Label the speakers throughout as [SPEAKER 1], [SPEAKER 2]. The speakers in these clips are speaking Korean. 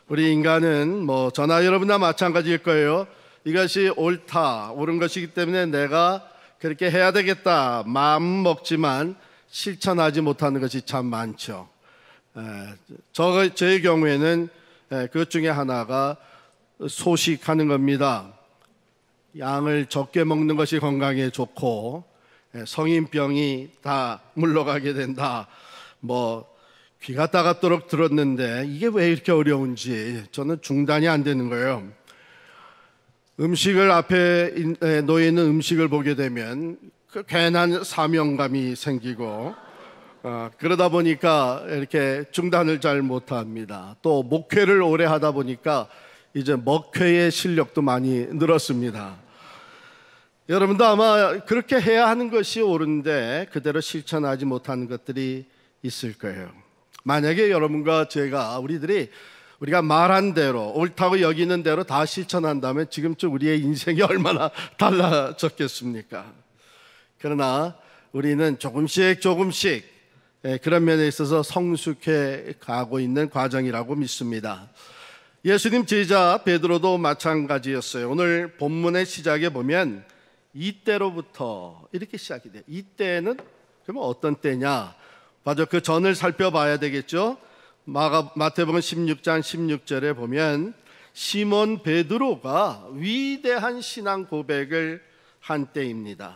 [SPEAKER 1] 우리 인간은 저나 여러분나 마찬가지일 거예요. 이것이 옳다, 옳은 것이기 때문에 내가 그렇게 해야 되겠다 마음 먹지만 실천하지 못하는 것이 참 많죠. 저의 경우에는 그것 중에 하나가 소식하는 겁니다. 양을 적게 먹는 것이 건강에 좋고 성인병이 다 물러가게 된다. 귀가 따갑도록 들었는데 이게 왜 이렇게 어려운지 저는 중단이 안 되는 거예요. 음식을 앞에 놓여 있는 음식을 보게 되면 그 괜한 사명감이 생기고 그러다 보니까 이렇게 중단을 잘 못합니다. 또 목회를 오래 하다 보니까 이제 먹회의 실력도 많이 늘었습니다. 여러분도 아마 그렇게 해야 하는 것이 옳은데 그대로 실천하지 못하는 것들이 있을 거예요. 만약에 여러분과 제가 우리가 말한 대로 옳다고 여기는 대로 다 실천한다면 지금쯤 우리의 인생이 얼마나 달라졌겠습니까? 그러나 우리는 조금씩 그런 면에 있어서 성숙해 가고 있는 과정이라고 믿습니다. 예수님 제자 베드로도 마찬가지였어요. 오늘 본문의 시작에 보면 이때로부터 이렇게 시작이 돼요. 이때는 그러면 어떤 때냐? 맞아, 그 전을 살펴봐야 되겠죠. 마태복음 16장 16절에 보면 시몬 베드로가 위대한 신앙 고백을 한 때입니다.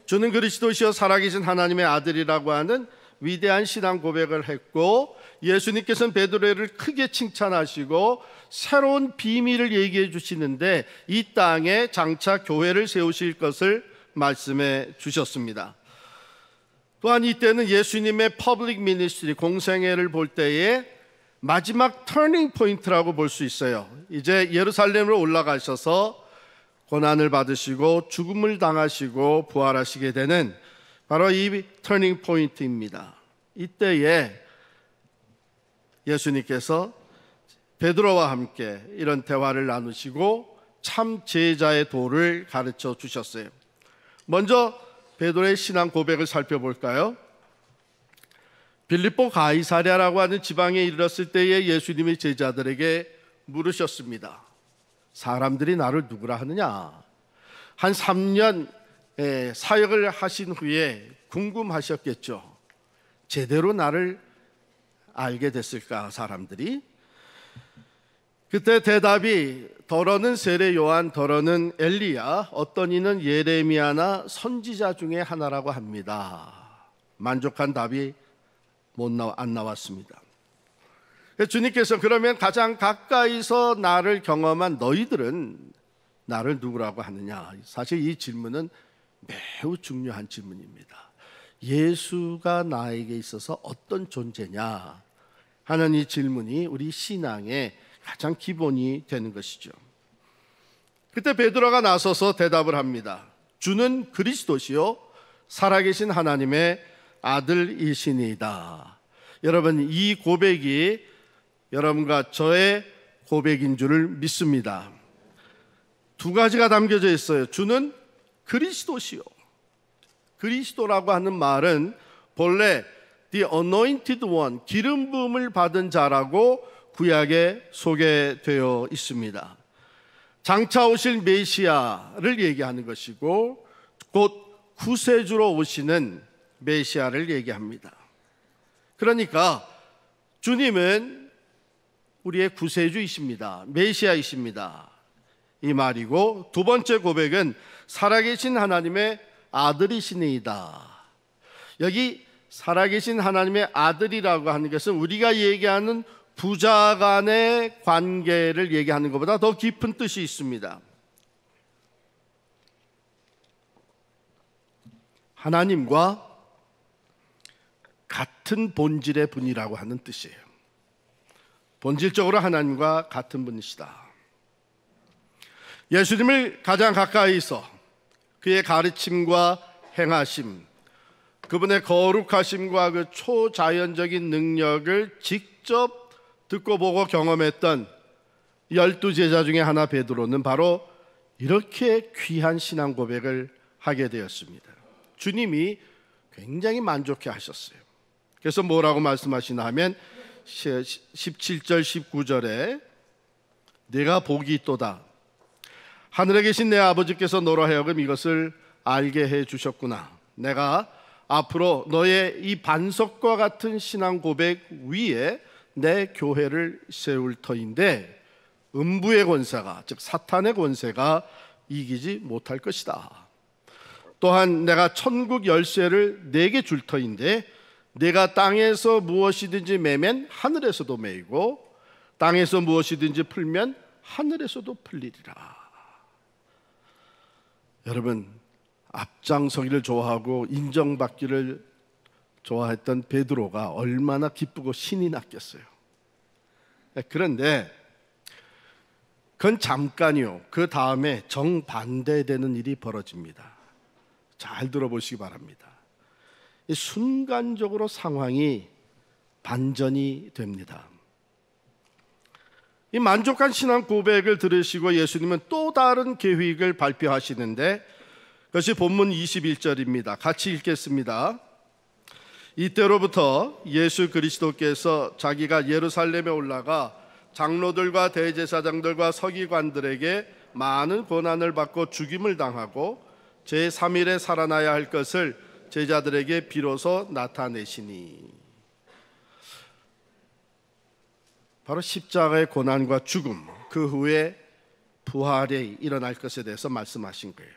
[SPEAKER 1] 주는 그리스도시요 살아계신 하나님의 아들이라고 하는 위대한 신앙 고백을 했고, 예수님께서는 베드로를 크게 칭찬하시고 새로운 비밀을 얘기해 주시는데 이 땅에 장차 교회를 세우실 것을 말씀해 주셨습니다. 또한 이때는 예수님의 퍼블릭 미니스트리 공생애를 볼 때에 마지막 터닝 포인트라고 볼 수 있어요. 이제 예루살렘으로 올라가셔서 고난을 받으시고 죽음을 당하시고 부활하시게 되는 바로 이 터닝 포인트입니다. 이때에 예수님께서 베드로와 함께 이런 대화를 나누시고 참 제자의 도를 가르쳐 주셨어요. 먼저 베드로의 신앙 고백을 살펴볼까요? 빌립보 가이사랴라고 하는 지방에 이르렀을 때에 예수님이 제자들에게 물으셨습니다. 사람들이 나를 누구라 하느냐? 한 3년 사역을 하신 후에 궁금하셨겠죠. 제대로 나를 알게 됐을까 사람들이? 그때 대답이 더러는 세례 요한, 더러는 엘리야, 어떤 이는 예레미야나 선지자 중에 하나라고 합니다. 만족한 답이 안 나왔습니다. 주님께서 그러면 가장 가까이서 나를 경험한 너희들은 나를 누구라고 하느냐? 사실 이 질문은 매우 중요한 질문입니다. 예수가 나에게 있어서 어떤 존재냐 하는 이 질문이 우리 신앙의 가장 기본이 되는 것이죠. 그때 베드로가 나서서 대답을 합니다. 주는 그리스도시요 살아계신 하나님의 아들이시니이다. 여러분, 이 고백이 여러분과 저의 고백인 줄을 믿습니다. 두 가지가 담겨져 있어요. 주는 그리스도시요. 그리스도라고 하는 말은 본래 The Anointed One, 기름 부음을 받은 자라고 구약에 소개되어 있습니다. 장차 오실 메시아를 얘기하는 것이고 곧 구세주로 오시는 메시아를 얘기합니다. 그러니까 주님은 우리의 구세주이십니다. 메시아이십니다. 이 말이고, 두 번째 고백은 살아계신 하나님의 아들이시니이다. 여기 살아계신 하나님의 아들이라고 하는 것은 우리가 얘기하는 부자 간의 관계를 얘기하는 것보다 더 깊은 뜻이 있습니다. 하나님과 같은 본질의 분이라고 하는 뜻이에요. 본질적으로 하나님과 같은 분이시다. 예수님을 가장 가까이서 그의 가르침과 행하심, 그분의 거룩하심과 그 초자연적인 능력을 직접 듣고 보고 경험했던 12제자 중에 하나 베드로는 바로 이렇게 귀한 신앙 고백을 하게 되었습니다. 주님이 굉장히 만족해 하셨어요. 그래서 뭐라고 말씀하시나 하면 17절 19절에 내가 복이 있도다. 하늘에 계신 내 아버지께서 너로 하여금 이것을 알게 해 주셨구나. 내가 앞으로 너의 이 반석과 같은 신앙 고백 위에 내 교회를 세울 터인데 음부의 권세가, 즉 사탄의 권세가 이기지 못할 것이다. 또한 내가 천국 열쇠를 내게 줄 터인데 내가 땅에서 무엇이든지 매면 하늘에서도 매이고 땅에서 무엇이든지 풀면 하늘에서도 풀리리라. 여러분, 앞장서기를 좋아하고 인정받기를 좋아했던 베드로가 얼마나 기쁘고 신이 났겠어요. 그런데 그건 잠깐이요. 그 다음에 정반대되는 일이 벌어집니다. 잘 들어보시기 바랍니다. 순간적으로 상황이 반전이 됩니다. 이 만족한 신앙 고백을 들으시고 예수님은 또 다른 계획을 발표하시는데 그것이 본문 21절입니다. 같이 읽겠습니다. 이때로부터 예수 그리스도께서 자기가 예루살렘에 올라가 장로들과 대제사장들과 서기관들에게 많은 고난을 받고 죽임을 당하고 제3일에 살아나야 할 것을 제자들에게 비로소 나타내시니, 바로 십자가의 고난과 죽음, 그 후에 부활이 일어날 것에 대해서 말씀하신 거예요.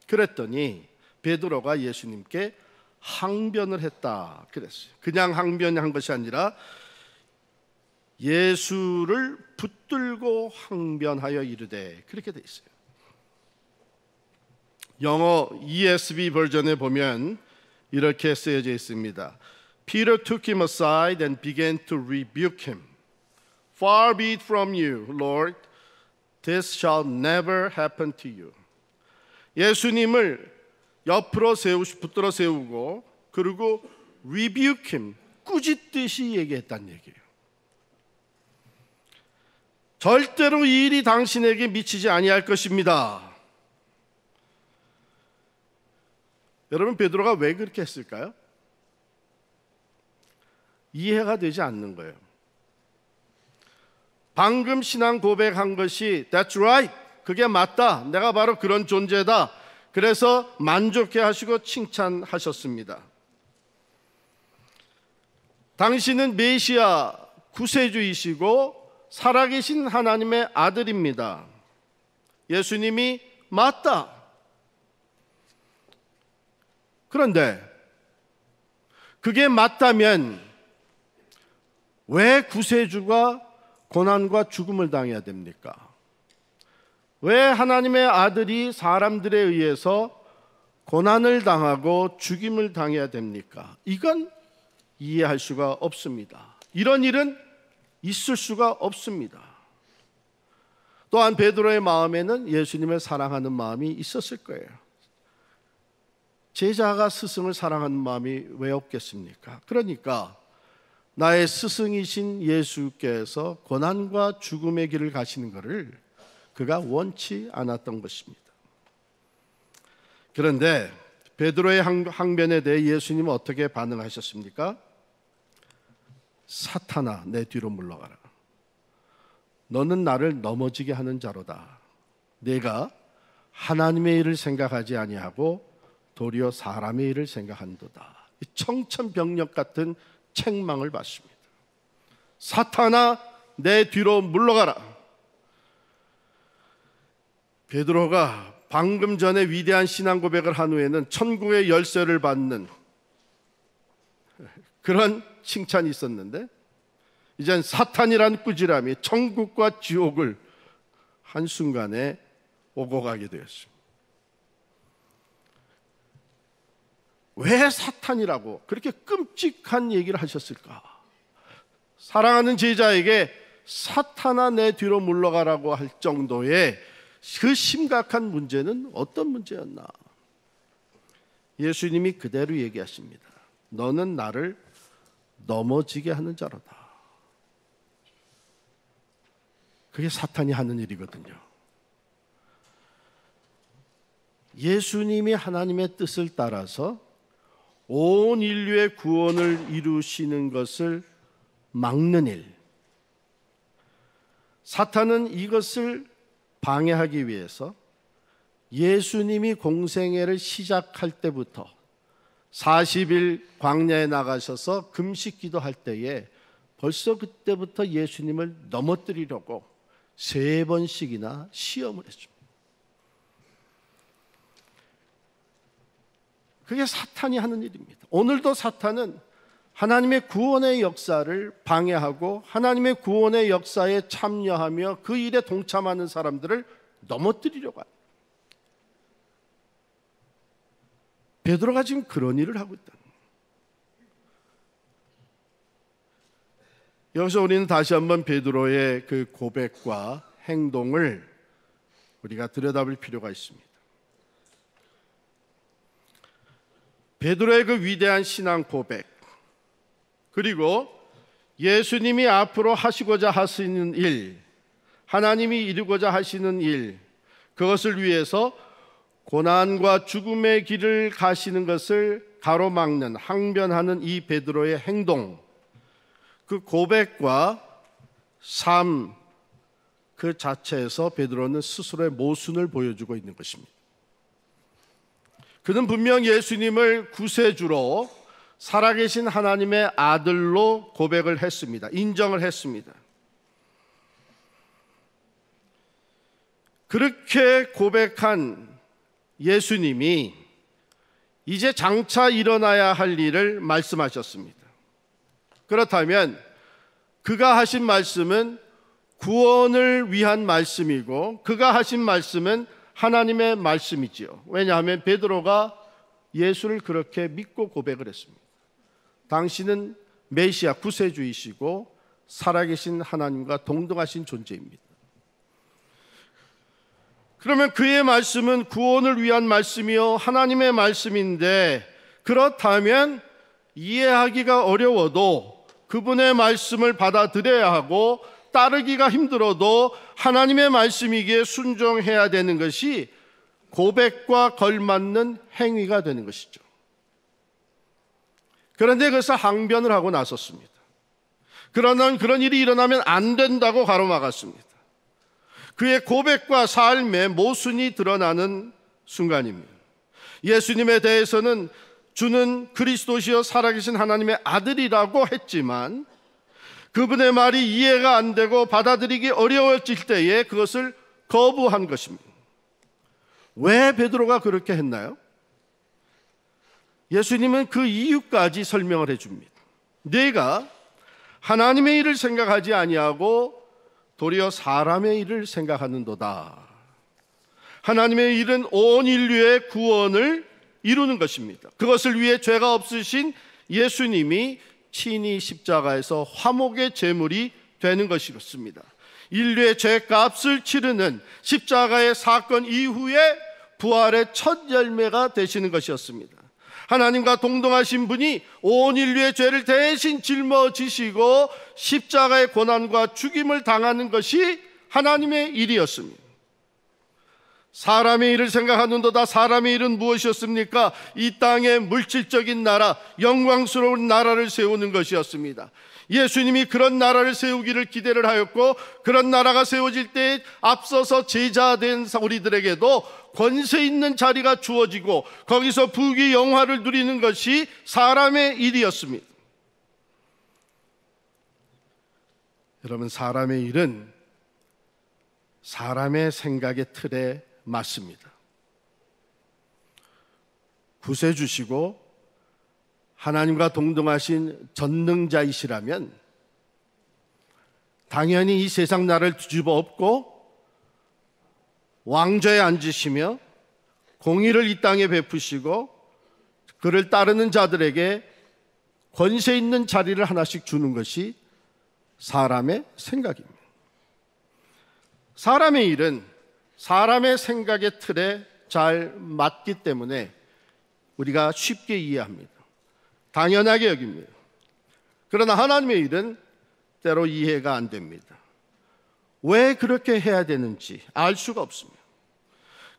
[SPEAKER 1] 그랬더니 베드로가 예수님께 항변을 했다 그랬어요. 그냥 항변한 것이 아니라 예수를 붙들고 항변하여 이르되, 그렇게 돼 있어요. 영어 ESV 버전에 보면 이렇게 쓰여져 있습니다. Peter took him aside and began to rebuke him. Far be it from you, Lord. This shall never happen to you. 예수님을 옆으로 붙들어 세우고 그리고 rebuke him, 꾸짖듯이 얘기했다는 얘기예요. 절대로 이 일이 당신에게 미치지 아니할 것입니다. 여러분, 베드로가 왜 그렇게 했을까요? 이해가 되지 않는 거예요. 방금 신앙 고백한 것이 That's right, 그게 맞다, 내가 바로 그런 존재다. 그래서 만족해 하시고 칭찬하셨습니다. 당신은 메시아 구세주이시고 살아계신 하나님의 아들입니다. 예수님이 맞다. 그런데 그게 맞다면 왜 구세주가 고난과 죽음을 당해야 됩니까? 왜 하나님의 아들이 사람들에 의해서 고난을 당하고 죽임을 당해야 됩니까? 이건 이해할 수가 없습니다. 이런 일은 있을 수가 없습니다. 또한 베드로의 마음에는 예수님을 사랑하는 마음이 있었을 거예요. 제자가 스승을 사랑하는 마음이 왜 없겠습니까? 그러니까 나의 스승이신 예수께서 고난과 죽음의 길을 가시는 것을 그가 원치 않았던 것입니다. 그런데 베드로의 항변에 대해 예수님은 어떻게 반응하셨습니까? 사탄아, 내 뒤로 물러가라. 너는 나를 넘어지게 하는 자로다. 내가 하나님의 일을 생각하지 아니하고 도리어 사람의 일을 생각한도다. 청천벽력 같은 책망을 받습니다. 사탄아, 내 뒤로 물러가라. 베드로가 방금 전에 위대한 신앙 고백을 한 후에는 천국의 열쇠를 받는 그런 칭찬이 있었는데 이젠 사탄이란 꾸지람이 천국과 지옥을 한순간에 오고 가게 되었습니다. 왜 사탄이라고 그렇게 끔찍한 얘기를 하셨을까? 사랑하는 제자에게 사탄아, 내 뒤로 물러가라고 할 정도의 그 심각한 문제는 어떤 문제였나? 예수님이 그대로 얘기하십니다. 너는 나를 넘어지게 하는 자로다. 그게 사탄이 하는 일이거든요. 예수님이 하나님의 뜻을 따라서 온 인류의 구원을 이루시는 것을 막는 일, 사탄은 이것을 방해하기 위해서 예수님이 공생애를 시작할 때부터 40일 광야에 나가셔서 금식 기도할 때에 벌써 그때부터 예수님을 넘어뜨리려고 3번씩이나 시험을 했습니다. 그게 사탄이 하는 일입니다. 오늘도 사탄은 하나님의 구원의 역사를 방해하고 하나님의 구원의 역사에 참여하며 그 일에 동참하는 사람들을 넘어뜨리려고 합니다. 베드로가 지금 그런 일을 하고 있다. 여기서 우리는 다시 한번 베드로의 그 고백과 행동을 우리가 들여다볼 필요가 있습니다. 베드로의 그 위대한 신앙 고백, 그리고 예수님이 앞으로 하시고자 하시는 일, 하나님이 이루고자 하시는 일, 그것을 위해서 고난과 죽음의 길을 가시는 것을 가로막는, 항변하는 이 베드로의 행동, 그 고백과 삶 그 자체에서 베드로는 스스로의 모순을 보여주고 있는 것입니다. 그는 분명 예수님을 구세주로 살아계신 하나님의 아들로 고백을 했습니다. 인정을 했습니다. 그렇게 고백한 예수님이 이제 장차 일어나야 할 일을 말씀하셨습니다. 그렇다면 그가 하신 말씀은 구원을 위한 말씀이고 그가 하신 말씀은 하나님의 말씀이지요. 왜냐하면 베드로가 예수를 그렇게 믿고 고백을 했습니다. 당신은 메시아 구세주이시고 살아계신 하나님과 동등하신 존재입니다. 그러면 그의 말씀은 구원을 위한 말씀이요 하나님의 말씀인데, 그렇다면 이해하기가 어려워도 그분의 말씀을 받아들여야 하고 따르기가 힘들어도 하나님의 말씀이기에 순종해야 되는 것이 고백과 걸맞는 행위가 되는 것이죠. 그런데 그래서 항변을 하고 나섰습니다. 그러나 그런 일이 일어나면 안 된다고 가로막았습니다. 그의 고백과 삶의 모순이 드러나는 순간입니다. 예수님에 대해서는 주는 그리스도시여 살아계신 하나님의 아들이라고 했지만 그분의 말이 이해가 안 되고 받아들이기 어려워질 때에 그것을 거부한 것입니다. 왜 베드로가 그렇게 했나요? 예수님은 그 이유까지 설명을 해줍니다. 내가 하나님의 일을 생각하지 아니하고 도리어 사람의 일을 생각하는도다. 하나님의 일은 온 인류의 구원을 이루는 것입니다. 그것을 위해 죄가 없으신 예수님이 친히 십자가에서 화목의 제물이 되는 것이었습니다. 인류의 죄값을 치르는 십자가의 사건 이후에 부활의 첫 열매가 되시는 것이었습니다. 하나님과 동등하신 분이 온 인류의 죄를 대신 짊어지시고 십자가의 고난과 죽임을 당하는 것이 하나님의 일이었습니다. 사람의 일을 생각하는도다. 사람의 일은 무엇이었습니까? 이 땅에 물질적인 나라, 영광스러운 나라를 세우는 것이었습니다. 예수님이 그런 나라를 세우기를 기대를 하였고 그런 나라가 세워질 때 앞서서 제자된 우리들에게도 권세 있는 자리가 주어지고 거기서 부귀 영화를 누리는 것이 사람의 일이었습니다. 여러분, 사람의 일은 사람의 생각의 틀에 맞습니다. 구세주시고 하나님과 동등하신 전능자이시라면 당연히 이 세상 나라를 뒤집어 엎고 왕좌에 앉으시며 공의를 이 땅에 베푸시고 그를 따르는 자들에게 권세 있는 자리를 하나씩 주는 것이 사람의 생각입니다. 사람의 일은 사람의 생각의 틀에 잘 맞기 때문에 우리가 쉽게 이해합니다. 당연하게 여깁니다. 그러나 하나님의 일은 때로 이해가 안 됩니다. 왜 그렇게 해야 되는지 알 수가 없습니다.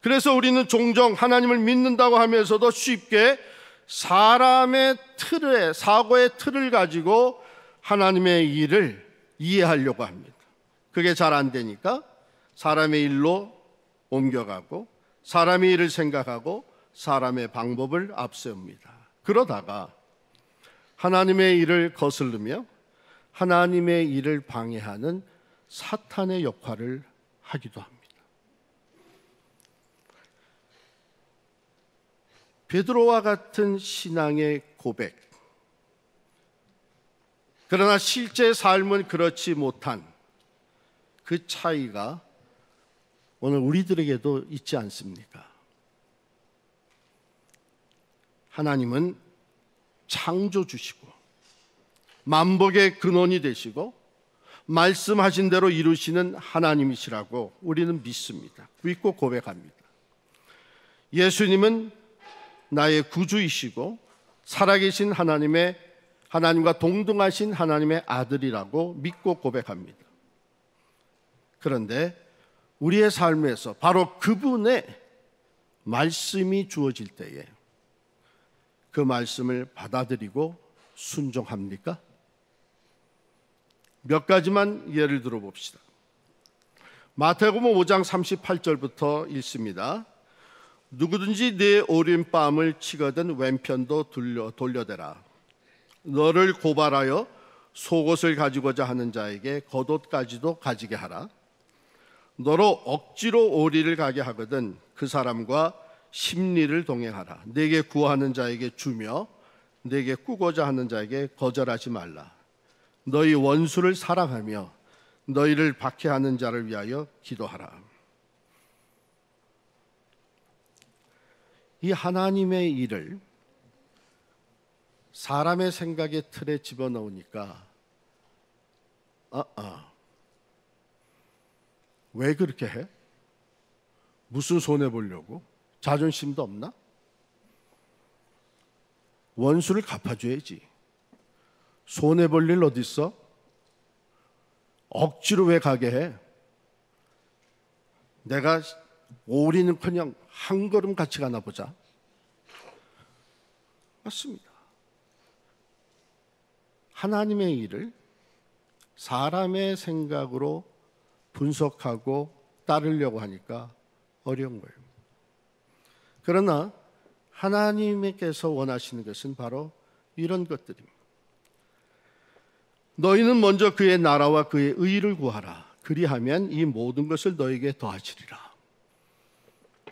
[SPEAKER 1] 그래서 우리는 종종 하나님을 믿는다고 하면서도 쉽게 사람의 틀에, 사고의 틀을 가지고 하나님의 일을 이해하려고 합니다. 그게 잘 안 되니까 사람의 일로 옮겨가고 사람의 일을 생각하고 사람의 방법을 앞세웁니다. 그러다가 하나님의 일을 거스르며 하나님의 일을 방해하는 사탄의 역할을 하기도 합니다. 베드로와 같은 신앙의 고백, 그러나 실제 삶은 그렇지 못한 그 차이가 오늘 우리들에게도 있지 않습니까? 하나님은 창조주시고 만복의 근원이 되시고 말씀하신 대로 이루시는 하나님이시라고 우리는 믿습니다. 믿고 고백합니다. 예수님은 나의 구주이시고 살아계신 하나님과 동등하신 하나님의 아들이라고 믿고 고백합니다. 그런데 우리의 삶에서 바로 그분의 말씀이 주어질 때에 그 말씀을 받아들이고 순종합니까? 몇 가지만 예를 들어봅시다. 마태복음 5장 38절부터 읽습니다. 누구든지 네 오른뺨을 치거든 왼편도 돌려대라. 너를 고발하여 속옷을 가지고자 하는 자에게 겉옷까지도 가지게 하라. 너로 억지로 오리를 가게 하거든 그 사람과 십리를 동행하라. 내게 구하는 자에게 주며 내게 꾸고자 하는 자에게 거절하지 말라. 너희 원수를 사랑하며 너희를 박해하는 자를 위하여 기도하라. 이 하나님의 일을 사람의 생각의 틀에 집어넣으니까 왜 그렇게 해? 무슨 손해 보려고? 자존심도 없나? 원수를 갚아줘야지. 손해 볼 일 어디 있어? 억지로 왜 가게 해? 내가 오리는커녕 한 걸음 같이 가나 보자. 맞습니다. 하나님의 일을 사람의 생각으로 분석하고 따르려고 하니까 어려운 거예요. 그러나 하나님께서 원하시는 것은 바로 이런 것들입니다. 너희는 먼저 그의 나라와 그의 의를 구하라. 그리하면 이 모든 것을 너에게 더하시리라.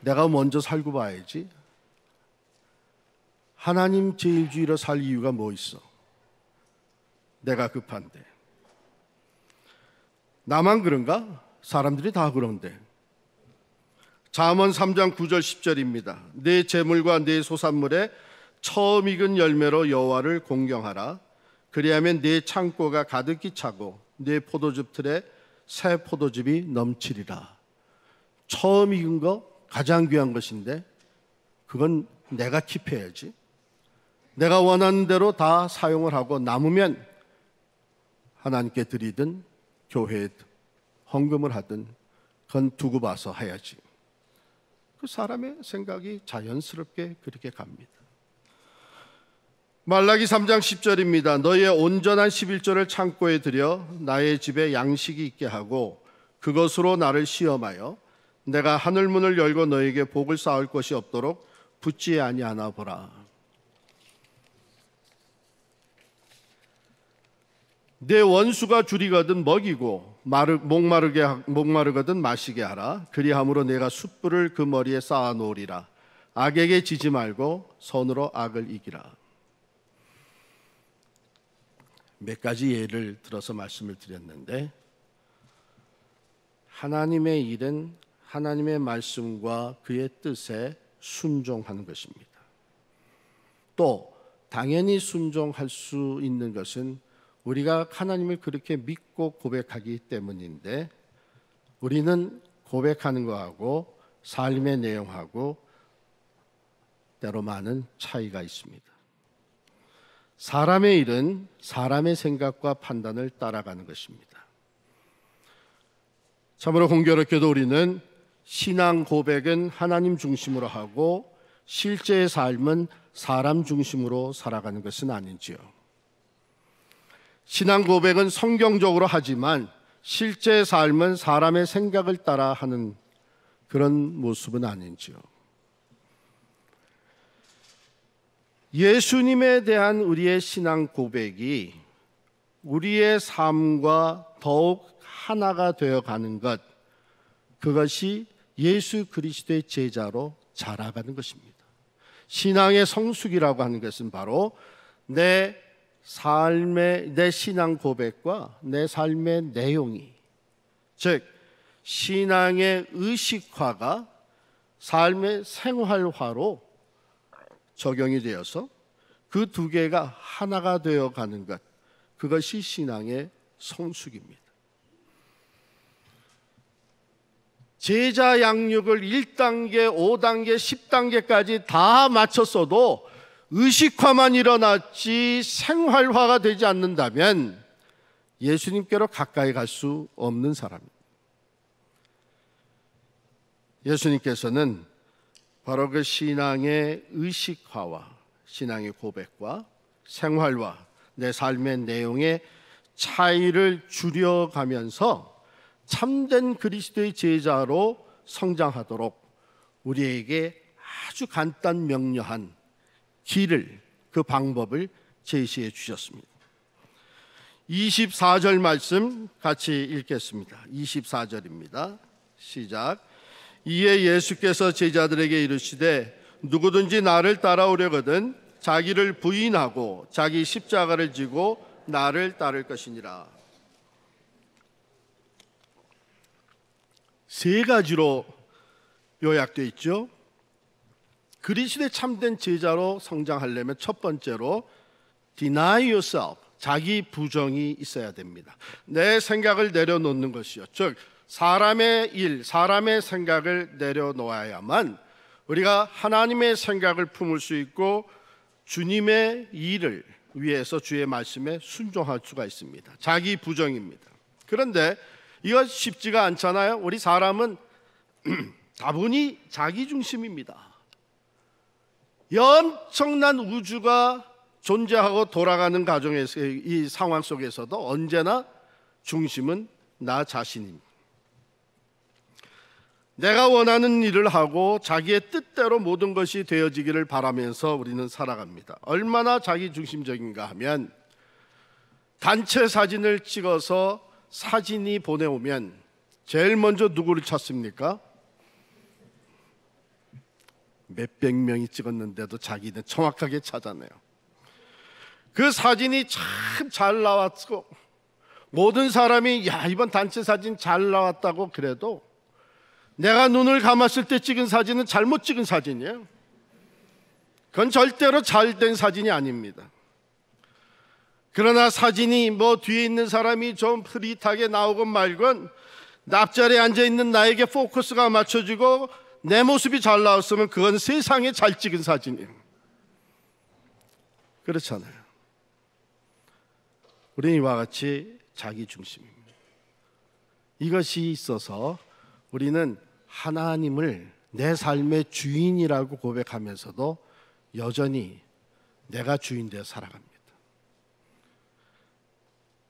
[SPEAKER 1] 내가 먼저 살고 봐야지. 하나님 제일주의로 살 이유가 뭐 있어? 내가 급한데. 나만 그런가? 사람들이 다 그런데. 잠언 3장 9절 10절입니다. 내 재물과 내 소산물에 처음 익은 열매로 여호와를 공경하라. 그리하면 내 창고가 가득히 차고 내 포도즙 틀에 새 포도즙이 넘치리라. 처음 익은 거 가장 귀한 것인데 그건 내가 킵해야지. 내가 원하는 대로 다 사용을 하고 남으면 하나님께 드리든 교회에 헌금을 하든 그건 두고 봐서 해야지. 그 사람의 생각이 자연스럽게 그렇게 갑니다. 말라기 3장 10절입니다. 너희의 온전한 11조를 창고에 들여 나의 집에 양식이 있게 하고 그것으로 나를 시험하여 내가 하늘문을 열고 너에게 복을 쌓을 것이 없도록 붙지 아니하나 보라. 내 원수가 줄이거든 먹이고 목마르거든 마시게 하라. 그리함으로 내가 숯불을 그 머리에 쌓아 놓으리라. 악에게 지지 말고 선으로 악을 이기라. 몇 가지 예를 들어서 말씀을 드렸는데 하나님의 일은 하나님의 말씀과 그의 뜻에 순종하는 것입니다. 또 당연히 순종할 수 있는 것은 우리가 하나님을 그렇게 믿고 고백하기 때문인데 우리는 고백하는 것하고 삶의 내용하고 때로 많은 차이가 있습니다. 사람의 일은 사람의 생각과 판단을 따라가는 것입니다. 참으로 공교롭게도 우리는 신앙 고백은 하나님 중심으로 하고 실제의 삶은 사람 중심으로 살아가는 것은 아닌지요. 신앙 고백은 성경적으로 하지만 실제 삶은 사람의 생각을 따라 하는 그런 모습은 아닌지요. 예수님에 대한 우리의 신앙 고백이 우리의 삶과 더욱 하나가 되어가는 것, 그것이 예수 그리스도의 제자로 자라가는 것입니다. 신앙의 성숙이라고 하는 것은 바로 내 신앙 고백과 내 삶의 내용이, 즉 신앙의 의식화가 삶의 생활화로 적용이 되어서 그 두 개가 하나가 되어가는 것, 그것이 신앙의 성숙입니다. 제자 양육을 1단계, 5단계, 10단계까지 다 마쳤어도 의식화만 일어났지 생활화가 되지 않는다면 예수님께로 가까이 갈 수 없는 사람입니다. 예수님께서는 바로 그 신앙의 의식화와 신앙의 고백과 생활화, 내 삶의 내용의 차이를 줄여가면서 참된 그리스도의 제자로 성장하도록 우리에게 아주 간단 명료한 길을, 그 방법을 제시해 주셨습니다. 24절 말씀 같이 읽겠습니다. 24절입니다. 시작. 이에 예수께서 제자들에게 이르시되 누구든지 나를 따라오려거든 자기를 부인하고 자기 십자가를 지고 나를 따를 것이니라. 세 가지로 요약되어 있죠. 그리스도의 참된 제자로 성장하려면 첫 번째로 deny yourself, 자기 부정이 있어야 됩니다. 내 생각을 내려놓는 것이요, 즉 사람의 일, 사람의 생각을 내려놓아야만 우리가 하나님의 생각을 품을 수 있고 주님의 일을 위해서 주의 말씀에 순종할 수가 있습니다. 자기 부정입니다. 그런데 이거 쉽지가 않잖아요. 우리 사람은 다분히 자기 중심입니다. 엄청난 우주가 존재하고 돌아가는 가정에서, 이 상황 속에서도 언제나 중심은 나 자신입니다. 내가 원하는 일을 하고 자기의 뜻대로 모든 것이 되어지기를 바라면서 우리는 살아갑니다. 얼마나 자기중심적인가 하면 단체 사진을 찍어서 사진이 보내오면 제일 먼저 누구를 찾습니까? 몇백 명이 찍었는데도 자기는 정확하게 찾아내요. 그 사진이 참 잘 나왔고 모든 사람이 야, 이번 단체 사진 잘 나왔다고 그래도 내가 눈을 감았을 때 찍은 사진은 잘못 찍은 사진이에요. 그건 절대로 잘된 사진이 아닙니다. 그러나 사진이 뭐 뒤에 있는 사람이 좀 흐릿하게 나오건 말건 앞자리에 앉아있는 나에게 포커스가 맞춰지고 내 모습이 잘 나왔으면 그건 세상에 잘 찍은 사진이에요. 그렇잖아요. 우리는 이와 같이 자기 중심입니다. 이것이 있어서 우리는 하나님을 내 삶의 주인이라고 고백하면서도 여전히 내가 주인 되어 살아갑니다.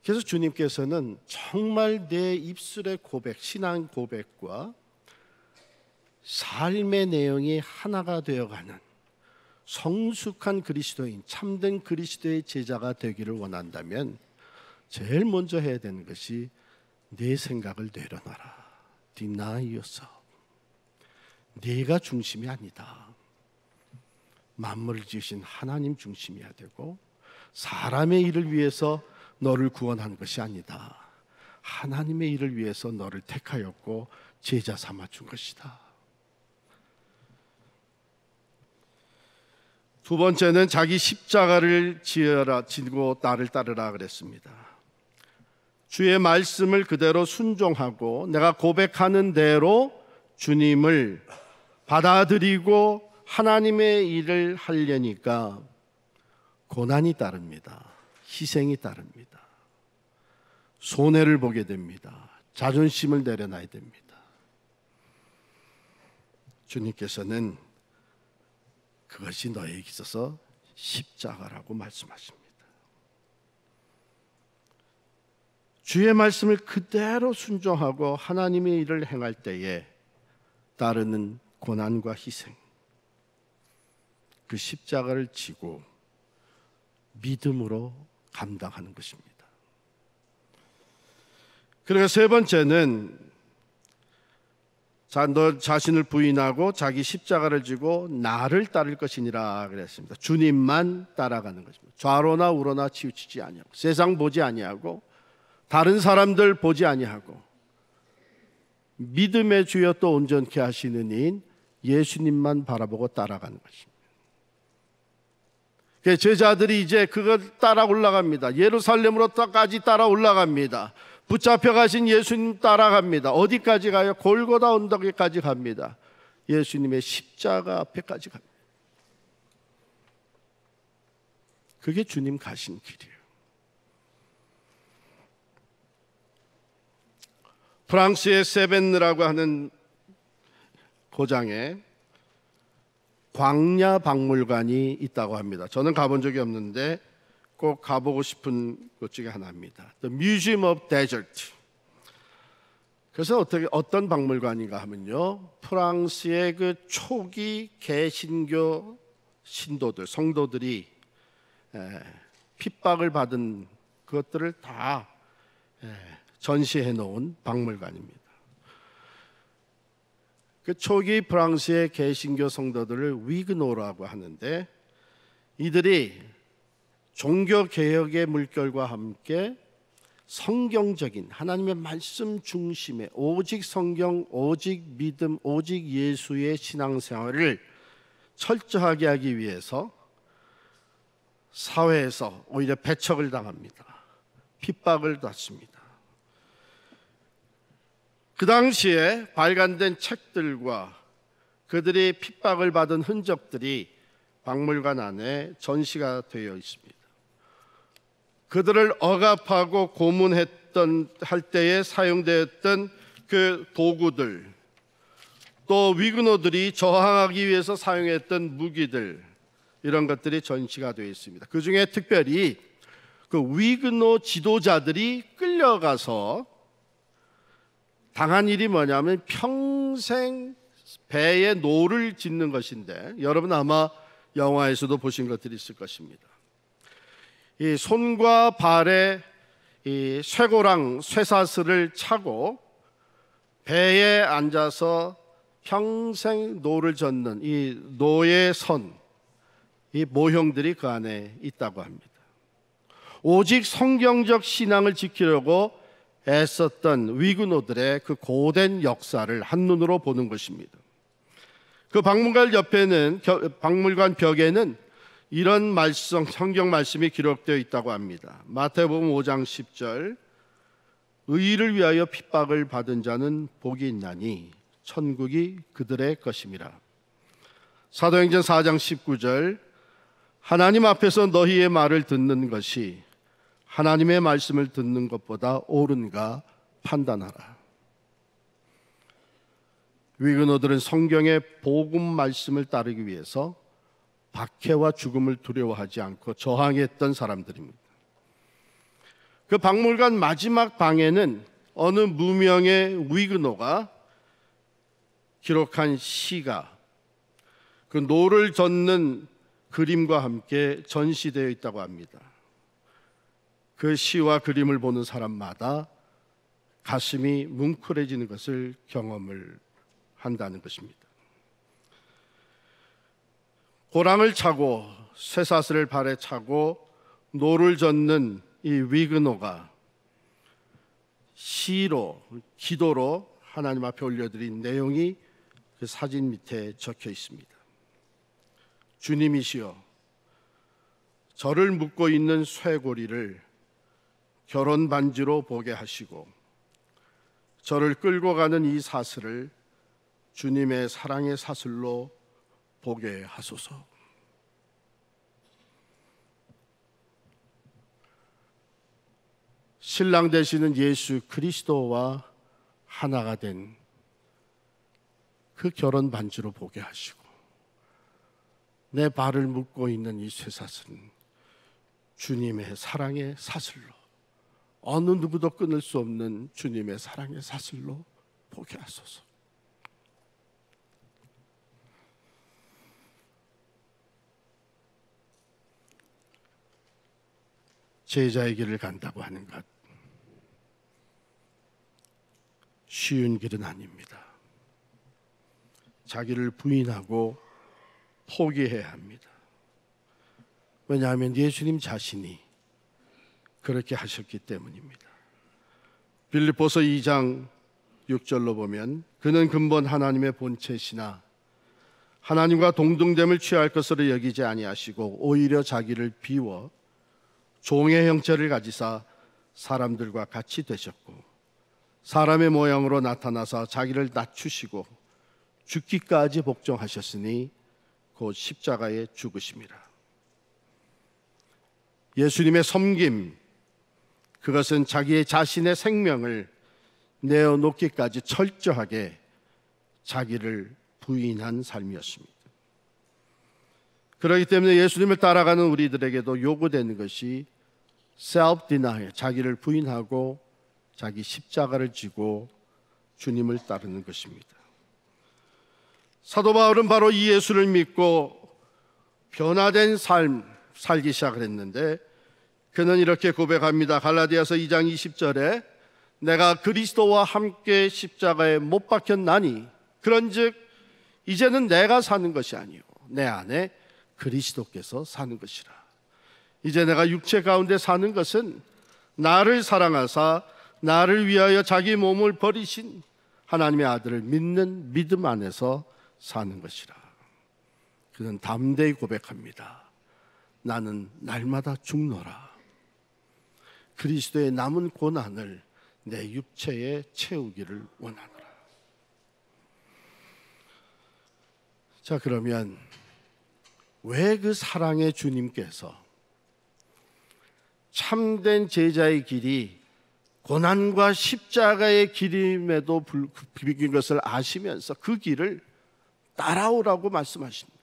[SPEAKER 1] 그래서 주님께서는 정말 내 입술의 고백, 신앙 고백과 삶의 내용이 하나가 되어가는 성숙한 그리스도인, 참된 그리스도의 제자가 되기를 원한다면 제일 먼저 해야 되는 것이 내 생각을 내려놔라. Deny yourself. 네가 중심이 아니다. 만물을 지으신 하나님 중심이어야 되고 사람의 일을 위해서 너를 구원한 것이 아니다. 하나님의 일을 위해서 너를 택하였고 제자 삼아 준 것이다. 두 번째는 자기 십자가를 지고 나를 따르라 그랬습니다. 주의 말씀을 그대로 순종하고 내가 고백하는 대로 주님을 받아들이고 하나님의 일을 하려니까 고난이 따릅니다. 희생이 따릅니다. 손해를 보게 됩니다. 자존심을 내려놔야 됩니다. 주님께서는 그것이 너에게 있어서 십자가라고 말씀하십니다. 주의 말씀을 그대로 순종하고 하나님의 일을 행할 때에 따르는 고난과 희생, 그 십자가를 지고 믿음으로 감당하는 것입니다. 그리고 세 번째는 너 자신을 부인하고 자기 십자가를 지고 나를 따를 것이니라 그랬습니다. 주님만 따라가는 것입니다. 좌로나 우로나 치우치지 아니하고, 세상 보지 아니하고, 다른 사람들 보지 아니하고, 믿음의 주여 또 온전케 하시는 이인 예수님만 바라보고 따라가는 것입니다. 제자들이 이제 그걸 따라 올라갑니다. 예루살렘으로까지 따라 올라갑니다. 붙잡혀 가신 예수님 따라갑니다. 어디까지 가요? 골고다 언덕에까지 갑니다. 예수님의 십자가 앞에까지 갑니다. 그게 주님 가신 길이에요. 프랑스의 세벤느라고 하는 고장에 광야 박물관이 있다고 합니다. 저는 가본 적이 없는데 꼭 가보고 싶은 것 중에 하나입니다. The Museum of Desert. 그래서 어떤 박물관인가 하면요, 프랑스의 그 초기 개신교 신도들, 성도들이 핍박을 받은 그것들을 다 전시해 놓은 박물관입니다. 그 초기 프랑스의 개신교 성도들을 위그노라고 하는데, 이들이 종교개혁의 물결과 함께 성경적인 하나님의 말씀 중심의 오직 성경, 오직 믿음, 오직 예수의 신앙생활을 철저하게 하기 위해서 사회에서 오히려 배척을 당합니다. 핍박을 받습니다. 그 당시에 발간된 책들과 그들이 핍박을 받은 흔적들이 박물관 안에 전시가 되어 있습니다. 그들을 억압하고 고문했던 할 때에 사용되었던 그 도구들, 또 위그노들이 저항하기 위해서 사용했던 무기들, 이런 것들이 전시가 되어 있습니다. 그 중에 특별히 그 위그노 지도자들이 끌려가서 당한 일이 뭐냐면 평생 배에 노를 짓는 것인데, 여러분 아마 영화에서도 보신 것들이 있을 것입니다. 이 손과 발에 이 쇠고랑, 쇠사슬을 차고 배에 앉아서 평생 노를 젓는 이 노의 선, 이 모형들이 그 안에 있다고 합니다. 오직 성경적 신앙을 지키려고 애썼던 위그노들의 그 고된 역사를 한눈으로 보는 것입니다. 그 박물관 옆에는, 박물관 벽에는 이런 말씀, 성경 말씀이 기록되어 있다고 합니다. 마태복음 5장 10절, 의를 위하여 핍박을 받은 자는 복이 있나니 천국이 그들의 것임이라. 사도행전 4장 19절, 하나님 앞에서 너희의 말을 듣는 것이 하나님의 말씀을 듣는 것보다 옳은가 판단하라. 위그노들은 성경의 복음 말씀을 따르기 위해서 박해와 죽음을 두려워하지 않고 저항했던 사람들입니다. 그 박물관 마지막 방에는 어느 무명의 위그노가 기록한 시가 그 노를 젓는 그림과 함께 전시되어 있다고 합니다. 그 시와 그림을 보는 사람마다 가슴이 뭉클해지는 것을 경험을 한다는 것입니다. 고랑을 차고 쇠사슬을 발에 차고 노를 젓는 이 위그노가 시로, 기도로 하나님 앞에 올려드린 내용이 그 사진 밑에 적혀 있습니다. 주님이시여, 저를 묶고 있는 쇠고리를 결혼 반지로 보게 하시고 저를 끌고 가는 이 사슬을 주님의 사랑의 사슬로 보게 하소서. 신랑 되시는 예수 그리스도와 하나가 된 그 결혼 반지로 보게 하시고 내 발을 묶고 있는 이 쇠사슬은 주님의 사랑의 사슬로 어느 누구도 끊을 수 없는 주님의 사랑의 사슬로 보게 하소서. 제자의 길을 간다고 하는 것, 쉬운 길은 아닙니다. 자기를 부인하고 포기해야 합니다. 왜냐하면 예수님 자신이 그렇게 하셨기 때문입니다. 빌립보서 2장 6절로 보면 그는 근본 하나님의 본체시나 하나님과 동등됨을 취할 것으로 여기지 아니하시고 오히려 자기를 비워 종의 형체를 가지사 사람들과 같이 되셨고 사람의 모양으로 나타나서 자기를 낮추시고 죽기까지 복종하셨으니 곧 십자가에 죽으심이라. 예수님의 섬김, 그것은 자기의 자신의 생명을 내어놓기까지 철저하게 자기를 부인한 삶이었습니다. 그렇기 때문에 예수님을 따라가는 우리들에게도 요구되는 것이 self-denial, 자기를 부인하고 자기 십자가를 지고 주님을 따르는 것입니다. 사도 바울은 바로 이 예수를 믿고 변화된 삶 살기 시작을 했는데 그는 이렇게 고백합니다. 갈라디아서 2장 20절에 내가 그리스도와 함께 십자가에 못 박혔나니 그런즉 이제는 내가 사는 것이 아니요 내 안에 그리스도께서 사는 것이라. 이제 내가 육체 가운데 사는 것은 나를 사랑하사 나를 위하여 자기 몸을 버리신 하나님의 아들을 믿는 믿음 안에서 사는 것이라. 그는 담대히 고백합니다. 나는 날마다 죽노라. 그리스도의 남은 고난을 내 육체에 채우기를 원하노라. 자, 그러면 왜 그 사랑의 주님께서 참된 제자의 길이 고난과 십자가의 길임에도 비긴 것을 아시면서 그 길을 따라오라고 말씀하십니다.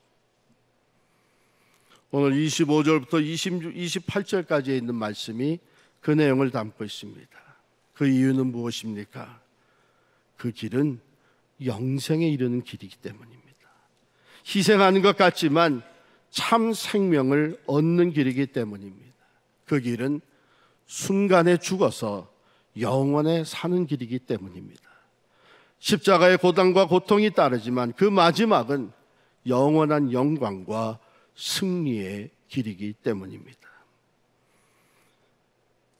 [SPEAKER 1] 오늘 25절부터 28절까지에 있는 말씀이 그 내용을 담고 있습니다. 그 이유는 무엇입니까? 그 길은 영생에 이르는 길이기 때문입니다. 희생하는 것 같지만 참 생명을 얻는 길이기 때문입니다. 그 길은 순간에 죽어서 영원에 사는 길이기 때문입니다. 십자가의 고단과 고통이 따르지만 그 마지막은 영원한 영광과 승리의 길이기 때문입니다.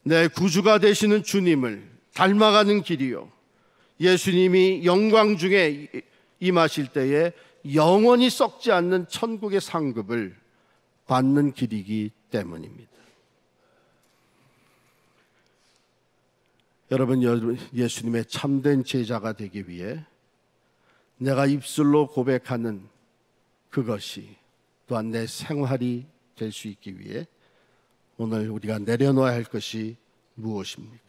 [SPEAKER 1] 내 구주가 되시는 주님을 닮아가는 길이요, 예수님이 영광 중에 임하실 때에 영원히 썩지 않는 천국의 상급을 받는 길이기 때문입니다. 여러분, 예수님의 참된 제자가 되기 위해 내가 입술로 고백하는 그것이 또한 내 생활이 될 수 있기 위해 오늘 우리가 내려놓아야 할 것이 무엇입니까?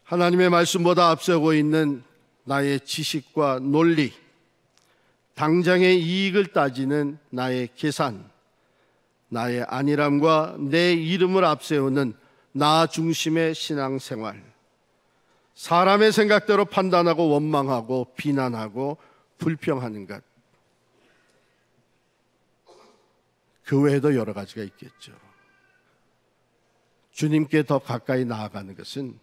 [SPEAKER 1] 하나님의 말씀보다 앞서고 있는 나의 지식과 논리, 당장의 이익을 따지는 나의 계산, 나의 안일함과 내 이름을 앞세우는 나 중심의 신앙생활, 사람의 생각대로 판단하고 원망하고 비난하고 불평하는 것, 그 외에도 여러 가지가 있겠죠. 주님께 더 가까이 나아가는 것은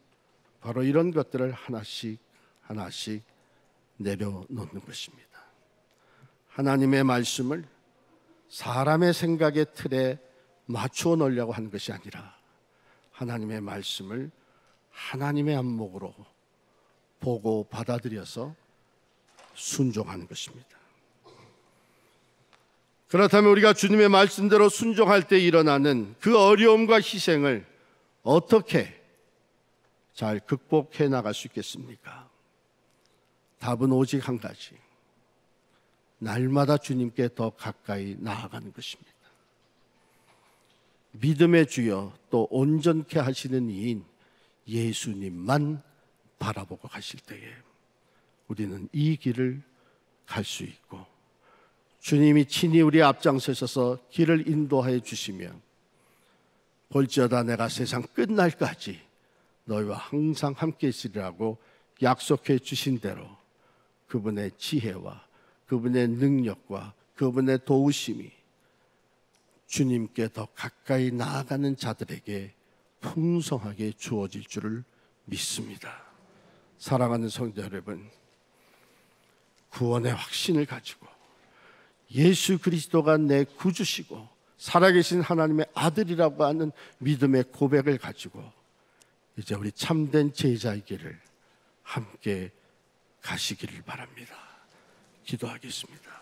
[SPEAKER 1] 바로 이런 것들을 하나씩 하나씩 내려놓는 것입니다. 하나님의 말씀을 사람의 생각의 틀에 맞추어 놓으려고 하는 것이 아니라 하나님의 말씀을 하나님의 안목으로 보고 받아들여서 순종하는 것입니다. 그렇다면 우리가 주님의 말씀대로 순종할 때 일어나는 그 어려움과 희생을 어떻게 잘 극복해 나갈 수 있겠습니까? 답은 오직 한 가지, 날마다 주님께 더 가까이 나아가는 것입니다. 믿음의 주여 또 온전케 하시는 이인 예수님만 바라보고 가실 때에 우리는 이 길을 갈 수 있고 주님이 친히 우리 앞장서셔서 길을 인도하여 주시며 볼지어다 내가 세상 끝날까지 너희와 항상 함께 있으리라고 약속해 주신 대로 그분의 지혜와 그분의 능력과 그분의 도우심이 주님께 더 가까이 나아가는 자들에게 풍성하게 주어질 줄을 믿습니다. 사랑하는 성도 여러분, 구원의 확신을 가지고 예수 그리스도가 내 구주시고 살아계신 하나님의 아들이라고 하는 믿음의 고백을 가지고 이제 우리 참된 제자의 길을 함께 가시기를 바랍니다. 기도하겠습니다.